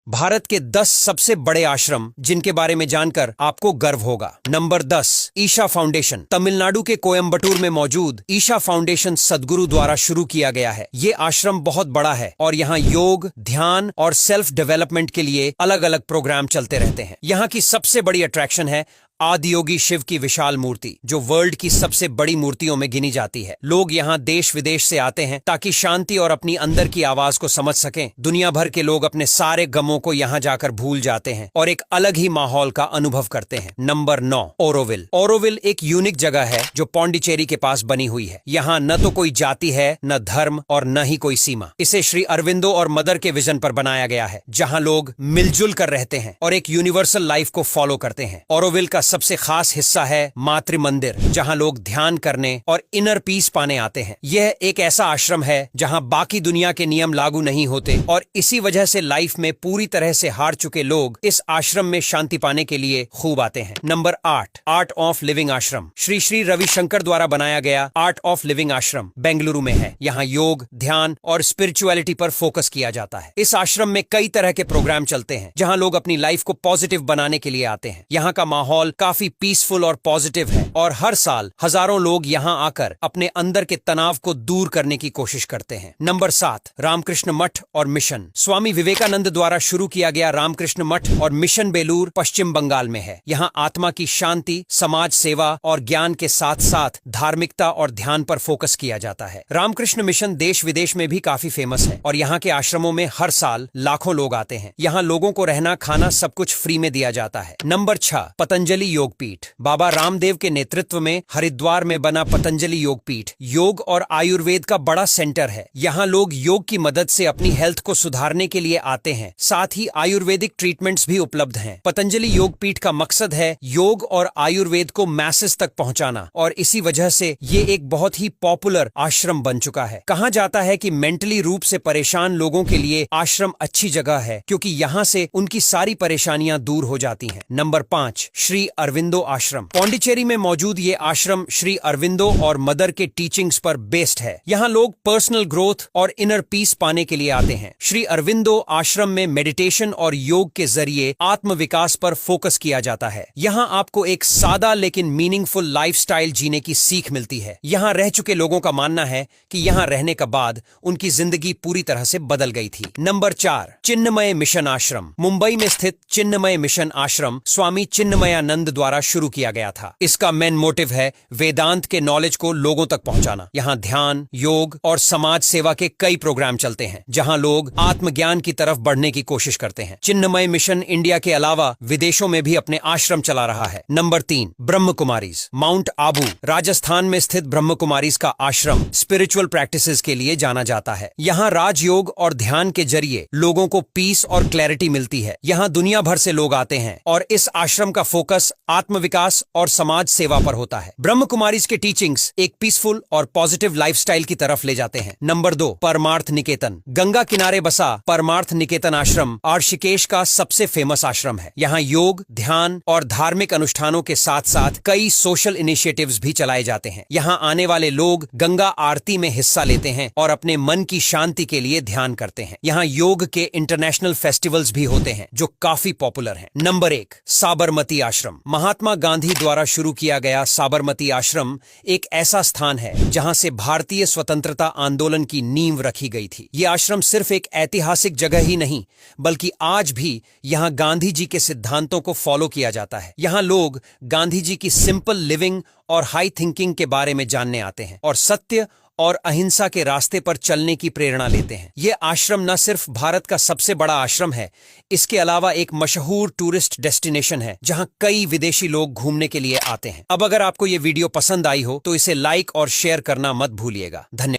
भारत के 10 सबसे बड़े आश्रम जिनके बारे में जानकर आपको गर्व होगा। Number 10, Isha foundation. तमिलनाडु के कोयम्बटूर में मौजूद ईशा फाउंडेशन सद्गुरु द्वारा शुरू किया गया है। ये आश्रम बहुत बड़ा है और यहाँ योग, ध्यान और सेल्फ डेवलपमेंट के लिए अलग अलग प्रोग्राम चलते रहते हैं। यहाँ की सबसे बड़ी अट्रैक्शन है आदियोगी शिव की विशाल मूर्ति, जो वर्ल्ड की सबसे बड़ी मूर्तियों में गिनी जाती है। लोग यहाँ देश विदेश से आते हैं ताकि शांति और अपनी अंदर की आवाज को समझ सकें। दुनिया भर के लोग अपने सारे गमों को यहाँ जाकर भूल जाते हैं और एक अलग ही माहौल का अनुभव करते हैं। नंबर 9, ओरोविल। ओरोविल एक यूनिक जगह है जो पौंडीचेरी के पास बनी हुई है। यहाँ न तो कोई जाति है, न धर्म और न ही कोई सीमा। इसे श्री अरविंदो और मदर के विजन पर बनाया गया है, जहाँ लोग मिलजुल कर रहते हैं और एक यूनिवर्सल लाइफ को फॉलो करते हैं। ओरोविल का सबसे खास हिस्सा है मातृ मंदिर, जहां लोग ध्यान करने और इनर पीस पाने आते हैं। यह एक ऐसा आश्रम है जहां बाकी दुनिया के नियम लागू नहीं होते और इसी वजह से लाइफ में पूरी तरह से हार चुके लोग इस आश्रम में शांति पाने के लिए खूब आते हैं। नंबर 8, आर्ट ऑफ लिविंग आश्रम। श्री श्री रविशंकर द्वारा बनाया गया आर्ट ऑफ लिविंग आश्रम बेंगलुरु में है। यहाँ योग, ध्यान और स्पिरिचुअलिटी पर फोकस किया जाता है। इस आश्रम में कई तरह के प्रोग्राम चलते हैं जहाँ लोग अपनी लाइफ को पॉजिटिव बनाने के लिए आते हैं। यहाँ का माहौल काफी पीसफुल और पॉजिटिव है और हर साल हजारों लोग यहाँ आकर अपने अंदर के तनाव को दूर करने की कोशिश करते हैं। नंबर 7, रामकृष्ण मठ और मिशन। स्वामी विवेकानंद द्वारा शुरू किया गया रामकृष्ण मठ और मिशन बेलूर पश्चिम बंगाल में है। यहाँ आत्मा की शांति, समाज सेवा और ज्ञान के साथ साथ धार्मिकता और ध्यान पर फोकस किया जाता है। रामकृष्ण मिशन देश विदेश में भी काफी फेमस है और यहाँ के आश्रमों में हर साल लाखों लोग आते हैं। यहाँ लोगों को रहना, खाना सब कुछ फ्री में दिया जाता है। नंबर 6, पतंजलि योग पीठ। बाबा रामदेव के नेतृत्व में हरिद्वार में बना पतंजलि योग पीठ योग और आयुर्वेद का बड़ा सेंटर है। यहाँ लोग योग की मदद से अपनी हेल्थ को सुधारने के लिए आते हैं। साथ ही आयुर्वेदिक ट्रीटमेंट्स भी उपलब्ध हैं। पतंजलि योग पीठ का मकसद है योग और आयुर्वेद को मैसेज तक पहुंचाना और इसी वजह से ये एक बहुत ही पॉपुलर आश्रम बन चुका है। कहा जाता है कि मेंटली रूप से परेशान लोगों के लिए आश्रम अच्छी जगह है, क्योंकि यहाँ से उनकी सारी परेशानियां दूर हो जाती हैं। नंबर 5, श्री अरविंदो आश्रम। पौंडीचेरी में मौजूद ये आश्रम श्री अरविंदो और मदर के टीचिंग्स पर बेस्ड है। यहाँ लोग पर्सनल ग्रोथ और इनर पीस पाने के लिए आते हैं। श्री अरविंदो आश्रम में मेडिटेशन और योग के जरिए आत्म विकास पर फोकस किया जाता है। यहाँ आपको एक सादा लेकिन मीनिंगफुल लाइफस्टाइल जीने की सीख मिलती है। यहाँ रह चुके लोगों का मानना है कि यहाँ रहने के बाद उनकी जिंदगी पूरी तरह से बदल गई थी। नंबर 4, चिन्मय मिशन आश्रम। मुंबई में स्थित चिन्मय मिशन आश्रम स्वामी चिन्मयानंद द्वारा शुरू किया गया था। इसका मेन मोटिव है वेदांत के नॉलेज को लोगों तक पहुंचाना। यहाँ ध्यान, योग और समाज सेवा के कई प्रोग्राम चलते हैं, जहाँ लोग आत्मज्ञान की तरफ बढ़ने की कोशिश करते हैं। चिन्मय मिशन इंडिया के अलावा विदेशों में भी अपने आश्रम चला रहा है। नंबर 3, ब्रह्म कुमारीज। माउंट आबू राजस्थान में स्थित ब्रह्म कुमारीज का आश्रम स्पिरिचुअल प्रैक्टिसेस के लिए जाना जाता है। यहाँ राजयोग और ध्यान के जरिए लोगों को पीस और क्लैरिटी मिलती है। यहाँ दुनिया भर से लोग आते हैं और इस आश्रम का फोकस आत्मविकास और समाज सेवा पर होता है। ब्रह्म कुमारीज के टीचिंग्स एक पीसफुल और पॉजिटिव लाइफस्टाइल की तरफ ले जाते हैं। नंबर 2, परमार्थ निकेतन। गंगा किनारे बसा परमार्थ निकेतन आश्रम ऋषिकेश का सबसे फेमस आश्रम है। यहाँ योग, ध्यान और धार्मिक अनुष्ठानों के साथ साथ कई सोशल इनिशिएटिव्स भी चलाए जाते हैं। यहाँ आने वाले लोग गंगा आरती में हिस्सा लेते हैं और अपने मन की शांति के लिए ध्यान करते हैं। यहाँ योग के इंटरनेशनल फेस्टिवल्स भी होते हैं जो काफी पॉपुलर हैं। नंबर 1, साबरमती आश्रम। महात्मा गांधी द्वारा शुरू किया गया साबरमती आश्रम एक ऐसा स्थान है जहां से भारतीय स्वतंत्रता आंदोलन की नींव रखी गई थी। ये आश्रम सिर्फ एक ऐतिहासिक जगह ही नहीं, बल्कि आज भी यहां गांधी जी के सिद्धांतों को फॉलो किया जाता है। यहां लोग गांधी जी की सिंपल लिविंग और हाई थिंकिंग के बारे में जानने आते हैं और सत्य और अहिंसा के रास्ते पर चलने की प्रेरणा लेते हैं। ये आश्रम न सिर्फ भारत का सबसे बड़ा आश्रम है, इसके अलावा एक मशहूर टूरिस्ट डेस्टिनेशन है जहां कई विदेशी लोग घूमने के लिए आते हैं। अब अगर आपको ये वीडियो पसंद आई हो तो इसे लाइक और शेयर करना मत भूलिएगा। धन्यवाद।